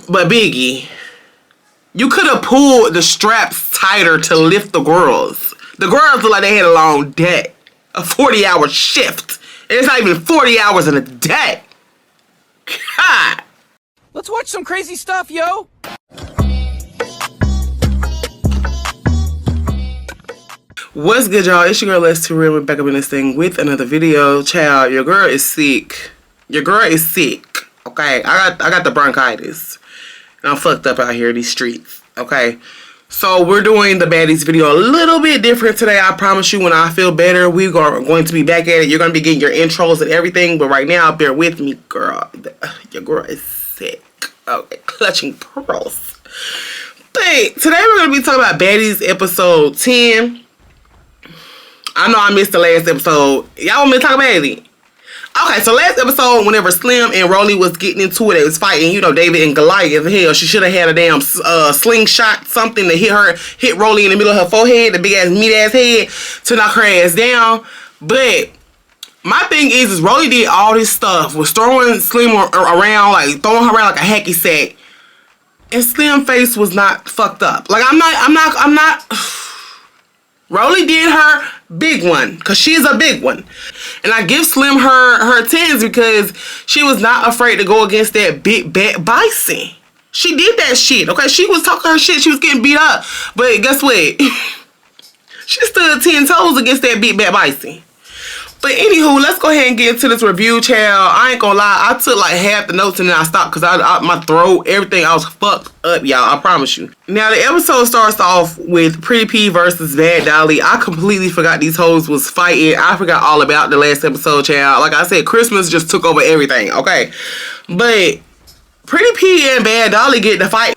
But Biggie, you could have pulled the straps tighter to lift the girls. The girls look like they had a long day. A 40-hour shift. And it's not even 40 hours in a day. God. Let's watch some crazy stuff, yo. What's good, y'all? It's your girl Les Real. We're back up in this thing with another video. Child, your girl is sick. Your girl is sick. Okay, I got the bronchitis. And I'm fucked up out here in these streets. Okay. So we're doing the Baddies video a little bit different today. I promise you, when I feel better, we are going to be back at it. You're going to be getting your intros and everything. But right now, bear with me, girl. Your girl is sick. Okay, clutching pearls. But today we're going to be talking about Baddies episode 10. I know I missed the last episode. Y'all want me to talk about it? Okay, so last episode, whenever Slim and Rollie was getting into it, they was fighting, you know, David and Goliath. Hell, she should have had a damn slingshot, something to hit Rollie in the middle of her forehead, the big ass meat ass head, to knock her ass down. But my thing is Rollie did all this stuff, was throwing Slim around, like throwing her around like a hacky sack, and Slim face was not fucked up. Like I'm not. Rollie did her big one, because she's a big one. And I give Slim her 10s because she was not afraid to go against that big bad bison. She did that shit, okay? She was talking her shit. She was getting beat up. But guess what? She stood 10 toes against that big bad bison. But anywho, let's go ahead and get into this review, child. I ain't gonna lie, I took like half the notes and then I stopped because my throat, everything, I was fucked up, y'all. I promise you. Now, the episode starts off with Pretty P versus Bad Dolly. I completely forgot these hoes was fighting. I forgot all about the last episode, child. Like I said, Christmas just took over everything, okay? But Pretty P and Bad Dolly get the fight.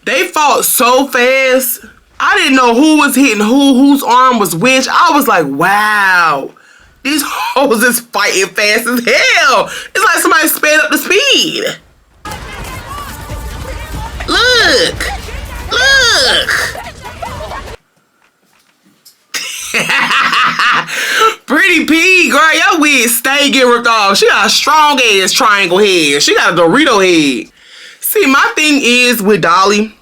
They fought so fast. I didn't know who was hitting whose arm was which. I was like, wow. These hoes is fighting fast as hell. It's like somebody sped up the speed. Look. Pretty P, girl, your wig stay getting ripped off. She got a strong ass triangle head. She got a Dorito head. See, my thing is with Dolly,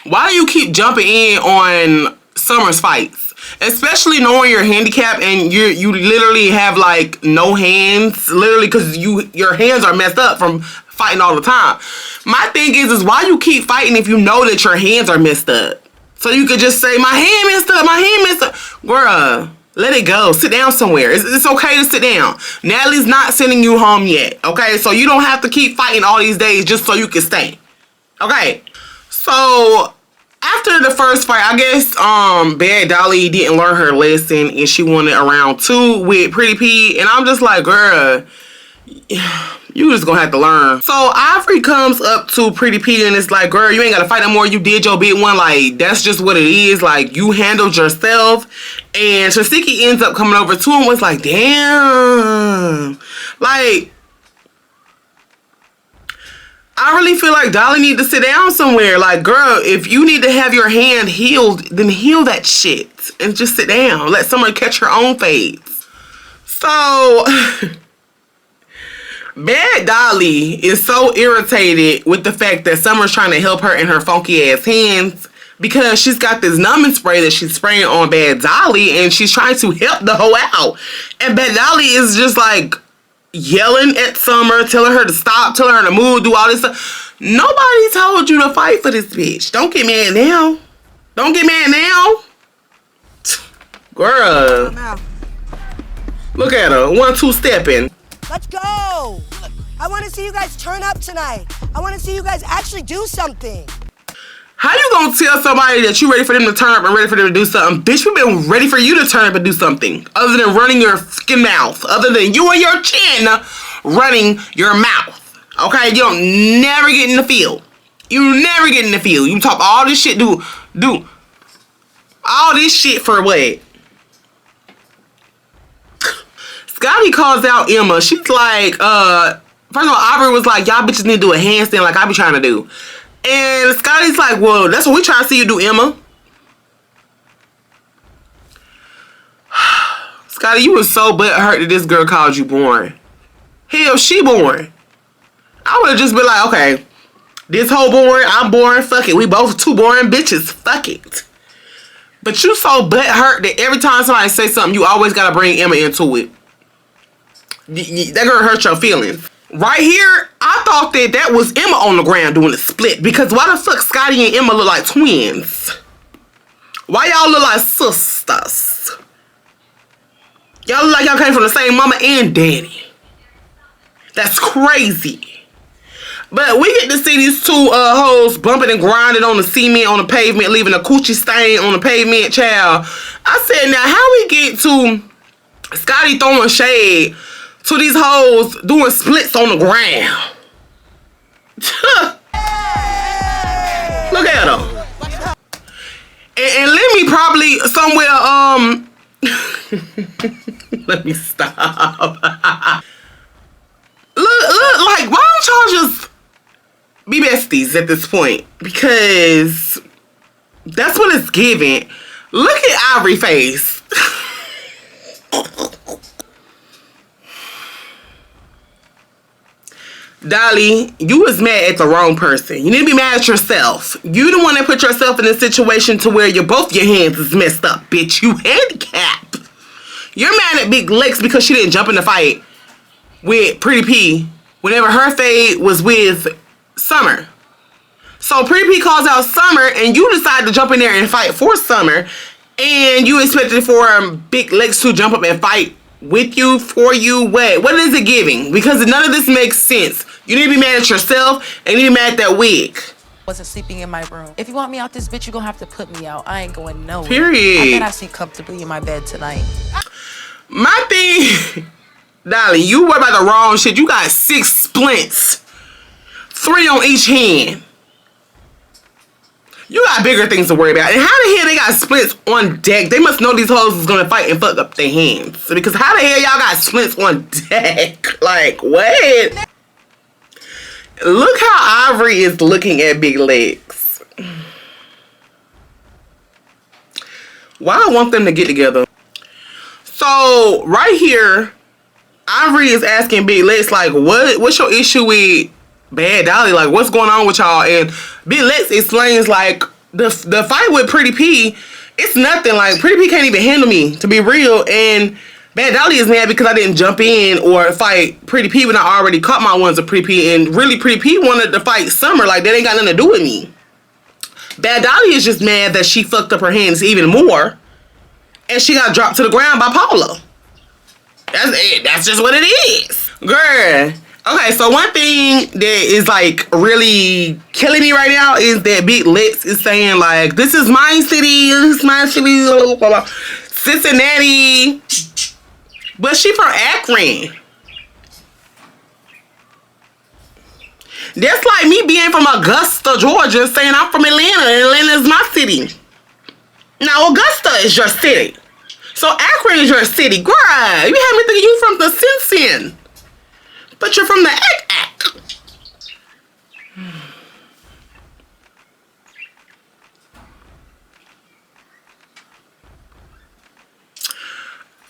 why do you keep jumping in on Summer's fights? Especially knowing you're handicapped and you literally have like no hands, literally, because your hands are messed up from fighting all the time. My thing is why you keep fighting if you know that your hands are messed up? So you could just say, my hand messed up. Girl, let it go. Sit down somewhere. It's okay to sit down. Natalie's not sending you home yet, okay? So you don't have to keep fighting all these days just so you can stay, okay? So after the first fight, I guess Bad Dolly didn't learn her lesson and she wanted a round 2 with Pretty P. And I'm just like, girl, you just gonna have to learn. So Ivori comes up to Pretty P and it's like, girl, you ain't gotta fight no more. You did your big one. Like, that's just what it is. Like, you handled yourself. And Trasiki ends up coming over to him and was like, damn. Like, I really feel like Dolly need to sit down somewhere. Like, girl, if you need to have your hand healed, then heal that shit and just sit down. Let someone catch her own fades. So, Bad Dolly is so irritated with the fact that Summer's trying to help her in her funky ass hands because she's got this numbing spray that she's spraying on Bad Dolly and she's trying to help the hoe out. And Bad Dolly is just like yelling at Summer, telling her to stop, telling her to move, do all this stuff. Nobody told you to fight for this bitch. Don't get mad now. Don't get mad now. Girl. Look at her. 1-2 stepping. Let's go. I want to see you guys turn up tonight. I want to see you guys actually do something. How you gonna tell somebody that you ready for them to turn up and ready for them to do something? Bitch, we've been ready for you to turn up and do something. Other than running your fucking mouth. Other than you and your chin running your mouth. Okay? You don't never get in the field. You never get in the field. You talk all this shit, do all this shit for what? Scotty calls out Emma. She's like, first of all, Ivori was like, y'all bitches need to do a handstand like I be trying to do. And Scotty's like, well, that's what we trying to see you do, Emma. Scotty, you was so butthurt that this girl called you boring. Hell, she boring. I would have just been like, okay, This whole boring, I'm boring, fuck it. We both two boring bitches, fuck it. But you so butthurt that every time somebody say something, you always gotta bring Emma into it. That gonna hurt your feelings. Right here, I thought that was Emma on the ground doing the split. Because why the fuck Scotty and Emma look like twins? Why y'all look like sisters? Y'all look like y'all came from the same mama and daddy. That's crazy. But we get to see these two hoes bumping and grinding on the cement on the pavement, leaving a coochie stain on the pavement, child. I said, now how we get to Scotty throwing shade to these hoes doing splits on the ground? Look at them. And let me probably somewhere, let me stop. look, like, why don't y'all just be besties at this point? Because that's what it's giving. Look at Ivori face. Dolly, you was mad at the wrong person. You need to be mad at yourself. You the one that put yourself in a situation to where both your hands is messed up, bitch. You handicapped. You're mad at Big Lex because she didn't jump in the fight with Pretty P whenever her fade was with Summer. So Pretty P calls out Summer and you decide to jump in there and fight for Summer, and you expected for Big Lex to jump up and fight with you, for you. What is it giving? Because none of this makes sense. You need to be mad at yourself and you need to be mad at that wig. Wasn't sleeping in my room. If you want me out this bitch, you're gonna have to put me out. I ain't going nowhere. Period. I bet I sleep comfortably in my bed tonight. My thing, Dolly, you worry about the wrong shit. You got 6 splints. 3 on each hand. You got bigger things to worry about. And how the hell they got splints on deck? They must know these hoes is gonna fight and fuck up their hands. Because how the hell y'all got splints on deck? Like, what? Look how Ivori is looking at Big Legs. Why I want them to get together? So, right here, Ivori is asking Big Lex, like, what's your issue with Bad Dolly? Like, what's going on with y'all? And Big Lex explains, like, the fight with Pretty P, it's nothing. Like, Pretty P can't even handle me, to be real. And Bad Dolly is mad because I didn't jump in or fight Pretty P when I already caught my ones with Pretty P. And really, Pretty P wanted to fight Summer. Like, that ain't got nothing to do with me. Bad Dolly is just mad that she fucked up her hands even more. And she got dropped to the ground by Paula. That's it. That's just what it is. Girl. Okay, so one thing that is, like, really killing me right now is that Big Lex is saying, like, this is my city. This is my city. Blah, blah, blah. Cincinnati. But she from Akron. That's like me being from Augusta, Georgia, saying I'm from Atlanta. Atlanta is my city. Now, Augusta is your city. So, Akron is your city. Girl, you had me thinking you from the Sin. But you're from the Ak.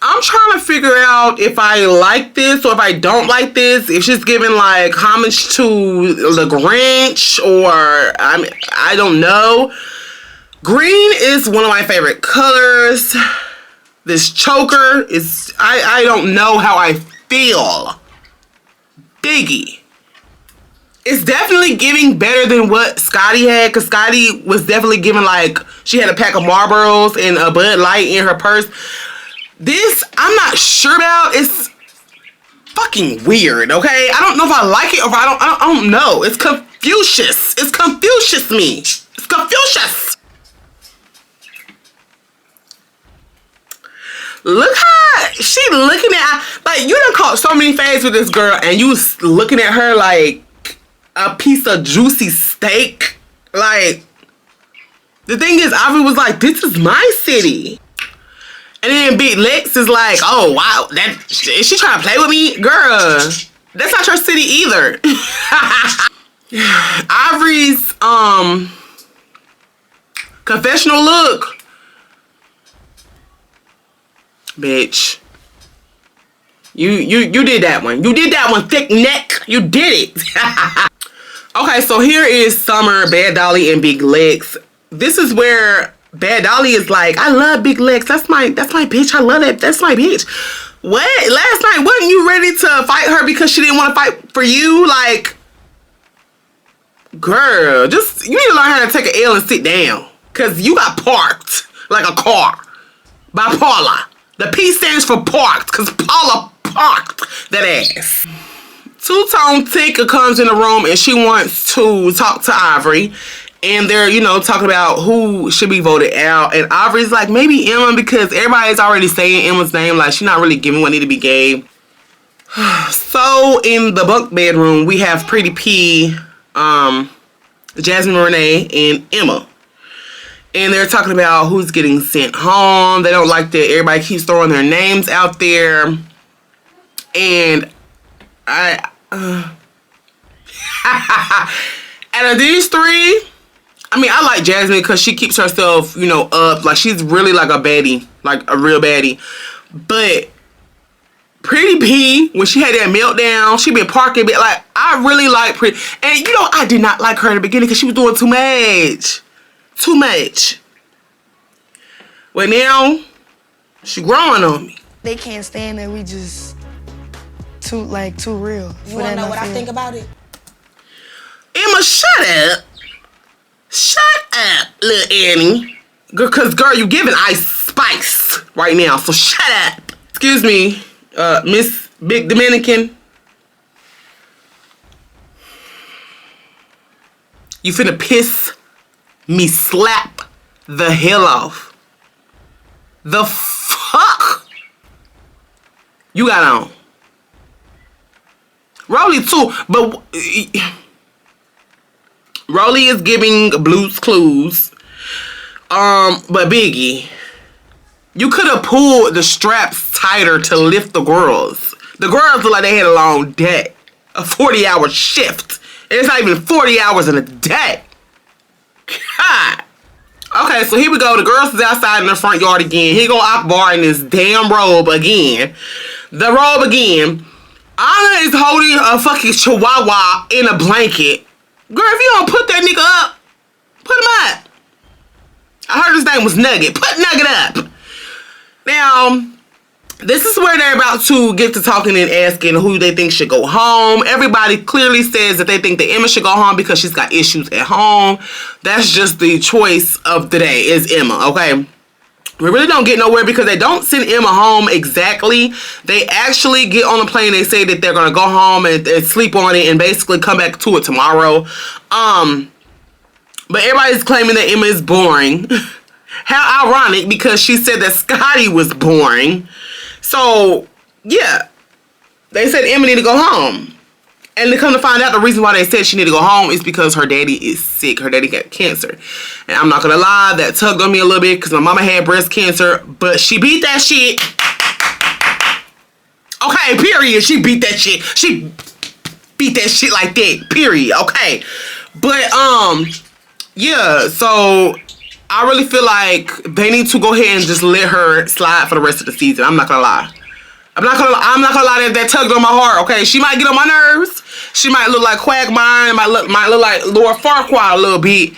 I'm trying to figure out if I like this or if I don't like this. If she's giving, like, homage to the Grinch or I don't know. Green is one of my favorite colors. This choker is, I don't know how I feel. Biggie. It's definitely giving better than what Scotty had, because Scotty was definitely giving, like, she had a pack of Marlboros and a Bud Light in her purse. This, I'm not sure about. It's fucking weird, okay? I don't know if I like it or if I don't know. It's Confucius. It's Confucius me. It's Confucius. Look how she looking at, like, you done caught so many fades with this girl and you looking at her like a piece of juicy steak. Like, the thing is, Ivori was like, this is my city. And then Big Lex is like, oh, wow, is she trying to play with me? Girl, that's not your city either. Ivori's confessional look. Bitch. You did that one. You did that one, thick neck. You did it. Okay, so here is Summer, Bad Dolly, and Big Lex. This is where Bad Dolly is like, I love Big Lex. That's my bitch. I love that. That's my bitch. What? Last night, wasn't you ready to fight her because she didn't want to fight for you? Like, girl, just, you need to learn how to take an L and sit down. Because you got parked like a car by Paula. The P stands for parked because Paula parked that ass. Two-Tone Tinker comes in the room and she wants to talk to Ivori. And they're, you know, talking about who should be voted out. And Ivori's like, maybe Emma, because everybody's already saying Emma's name. Like, she's not really giving what need to be gave. So, in the bunk bedroom, we have Pretty P, Jasmine Renee, and Emma. And they're talking about who's getting sent home. They don't like that everybody keeps throwing their names out there. And out of these three, I mean, I like Jasmine because she keeps herself, you know, up. Like, she's really like a baddie. Like, a real baddie. But Pretty P, when she had that meltdown, she been parking. Like, I really like Pretty. And, you know, I did not like her in the beginning because she was doing too much. Too much. But now, she growing on me. They can't stand that we just too real. You wanna know what I think about it? Emma, shut up. Shut up, little Annie. Because, girl, you giving Ice Spice right now, so shut up. Excuse me, Miss Big Dominican. You finna piss me slap the hell off. The fuck you got on? Rollie too, but Rollie is giving Blue's Clues. But Biggie, you could have pulled the straps tighter to lift the girls. The girls look like they had a long day. A 40-hour shift. And it's not even 40 hours in a day. God. Okay, so here we go. The girls is outside in the front yard again. Here go Akbar in this damn robe again. The robe again. Anna is holding a fucking chihuahua in a blanket. Girl, if you don't put that nigga up, put him up. I heard his name was Nugget. Put Nugget up. Now, this is where they're about to get to talking and asking who they think should go home. Everybody clearly says that they think that Emma should go home because she's got issues at home. That's just the choice of the day, is Emma, okay? We really don't get nowhere because they don't send Emma home exactly. They actually get on the plane. They say that they're going to go home and sleep on it and basically come back to it tomorrow. But everybody's claiming that Emma is boring. How ironic, because she said that Scotty was boring. So, yeah. They said Emma need to go home. And to come to find out, the reason why they said she need to go home is because her daddy is sick. Her daddy got cancer. And I'm not going to lie, that tugged on me a little bit because my mama had breast cancer. But she beat that shit. Okay, period. She beat that shit. She beat that shit like that. Period. Okay. But, yeah. So, I really feel like they need to go ahead and just let her slide for the rest of the season. I'm not going to lie. I'm not gonna lie, that tugged on my heart, okay? She might get on my nerves. She might look like Quagmire, might look like Laura Farquhar a little bit.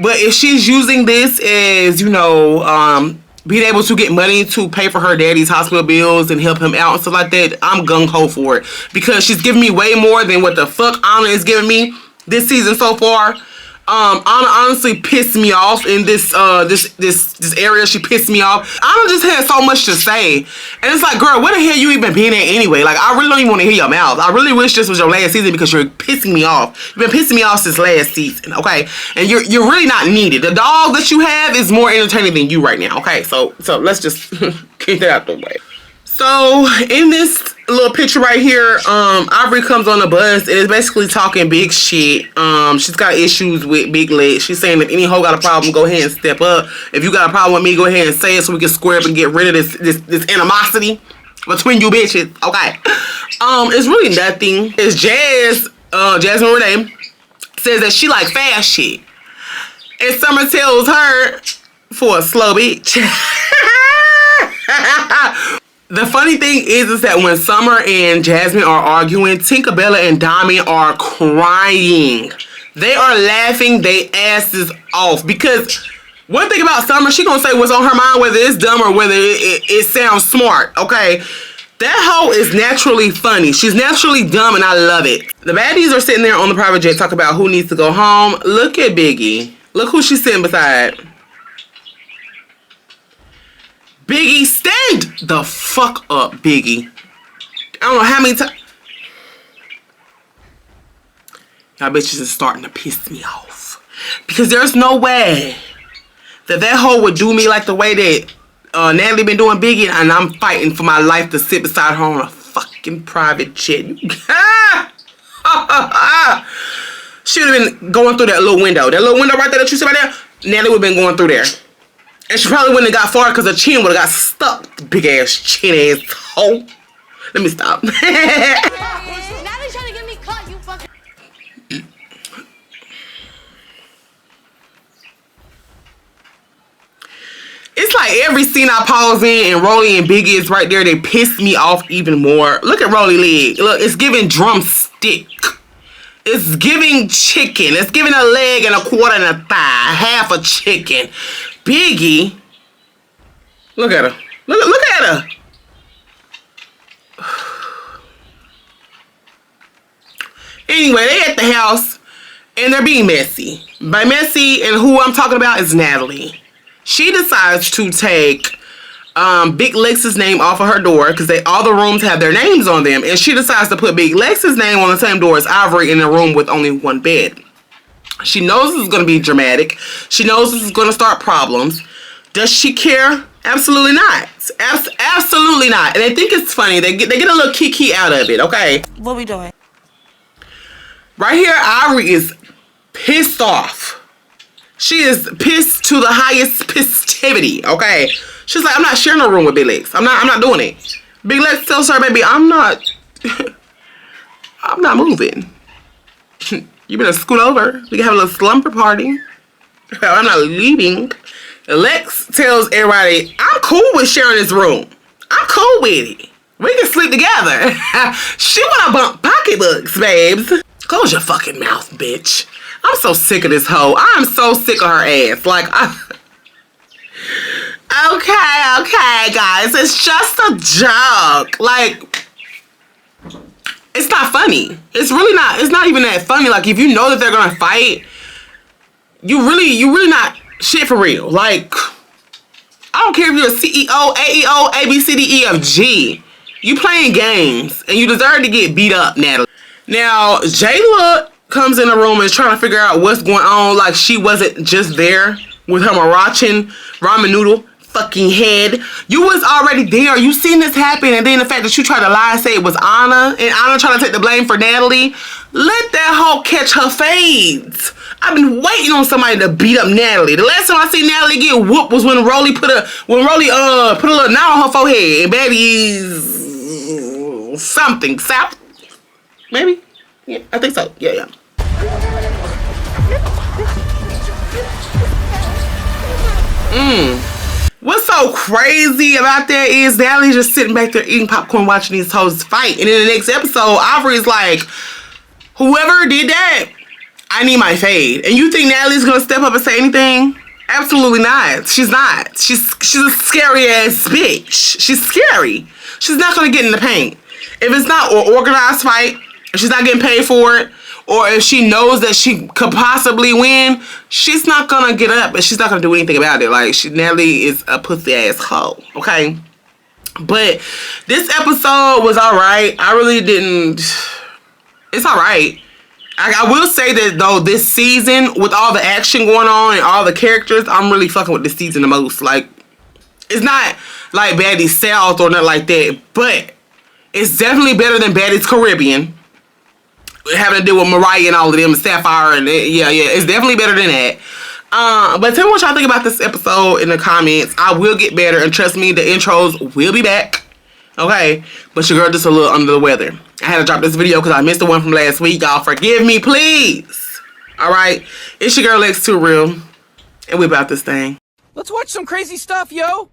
But if she's using this as, you know, being able to get money to pay for her daddy's hospital bills and help him out and stuff like that, I'm gung-ho for it. Because she's giving me way more than what the fuck Anna is giving me this season so far. Anna honestly pissed me off in this area. She pissed me off. Anna just had so much to say. And it's like, girl, where the hell you even been at anyway? Like, I really don't even want to hear your mouth. I really wish this was your last season because you're pissing me off. You've been pissing me off since last season, okay? And you're really not needed. The dog that you have is more entertaining than you right now, okay? So let's just get that out the way. So, in this little picture right here, Ivori comes on the bus and is basically talking big shit. She's got issues with Big Legs. She's saying if any hoe got a problem, go ahead and step up. If you got a problem with me, go ahead and say it so we can square up and get rid of this animosity between you bitches. Okay. It's really nothing. It's Jasmine Renee says that she like fast shit. And Summer tells her for a slow bitch. The funny thing is that when Summer and Jasmine are arguing, Tinkerbella and Dami are crying. They are laughing their asses off. Because one thing about Summer, she gonna say what's on her mind, whether it's dumb or whether it sounds smart, okay? That hoe is naturally funny. She's naturally dumb and I love it. The baddies are sitting there on the private jet talking about who needs to go home. Look at Biggie. Look who she's sitting beside. Biggie, stand the fuck up, Biggie. I don't know how many times. Y'all bitches is starting to piss me off. Because there's no way that hoe would do me like the way that Natalie been doing Biggie, and I'm fighting for my life to sit beside her on a fucking private jet. She would have been going through that little window. That little window right there that you see right there, Natalie would have been going through there. And she probably wouldn't have got far because her chin would have got stuck. Big ass chin ass hoe. Let me stop. Natalie's trying to get me caught, you fucking. It's like every scene I pause in and Rollie and Biggie is right there, they piss me off even more. Look at Rollie leg. Look, it's giving drumstick. It's giving chicken. It's giving a leg and a quarter and a thigh. Half a chicken. Biggie. Look at her. Look at her. Anyway, they at the house and they're being messy. By messy, and who I'm talking about is Natalie. She decides to take Big Lex's name off of her door because all the rooms have their names on them, and she decides to put Big Lex's name on the same door as Ivori in a room with only one bed. She knows this is going to be dramatic. She knows this is going to start problems. Does she care? Absolutely not. Absolutely not. And they think it's funny. They get a little kiki out of it, okay? What we doing? Right here, Ivori is pissed off. She is pissed to the highest pistivity, okay? She's like, I'm not sharing a room with Big Lex. I'm not doing it. Big Lex tells her, baby, I'm not moving. You better scoot over. We can have a little slumber party. I'm not leaving. Lex tells everybody, I'm cool with sharing this room. I'm cool with it. We can sleep together. She wanna bump pocketbooks, babes. Close your fucking mouth, bitch. I'm so sick of this hoe. I am so sick of her ass. Like, okay, guys. It's just a joke. Like, it's not funny. It's really not. It's not even that funny. Like, if you know that they're gonna fight, you really not shit for real. Like, I don't care if you're a CEO, AEO, ABCDEFG. You playing games, and you deserve to get beat up, Natalie. Now, Jayla comes in the room and is trying to figure out what's going on. Like, she wasn't just there with her Moroccan ramen noodle fucking head. You was already there. You seen this happen, and then the fact that you tried to lie and say it was Anna, and Anna trying to take the blame for Natalie. Let that hoe catch her fades. I've been waiting on somebody to beat up Natalie. The last time I see Natalie get whooped was when Rollie put a little knot on her forehead and Baddies something south. Maybe? Yeah, I think so. Yeah. What's so crazy about that is Natalie's just sitting back there eating popcorn watching these hoes fight. And in the next episode, Ivori's like, whoever did that, I need my fade. And you think Natalie's gonna step up and say anything? Absolutely not. She's not. She's a scary ass bitch. She's scary. She's not gonna get in the paint. If it's not an organized fight, if she's not getting paid for it, or if she knows that she could possibly win, she's not gonna get up and she's not gonna do anything about it. Like, Natalie is a pussy ass hoe, okay? But this episode was alright. I really didn't. It's alright. I will say that though, this season, with all the action going on and all the characters, I'm really fucking with this season the most. Like, it's not like Baddies South or nothing like that, but it's definitely better than Baddies Caribbean. Having to deal with Mariah and all of them, Sapphire, and yeah, it's definitely better than that. But tell me what y'all think about this episode in the comments. I will get better, and trust me, the intros will be back. Okay, but your girl just a little under the weather. I had to drop this video because I missed the one from last week. Y'all forgive me, please. All right, it's your girl Lex Too Real, and we about this thing. Let's watch some crazy stuff, yo.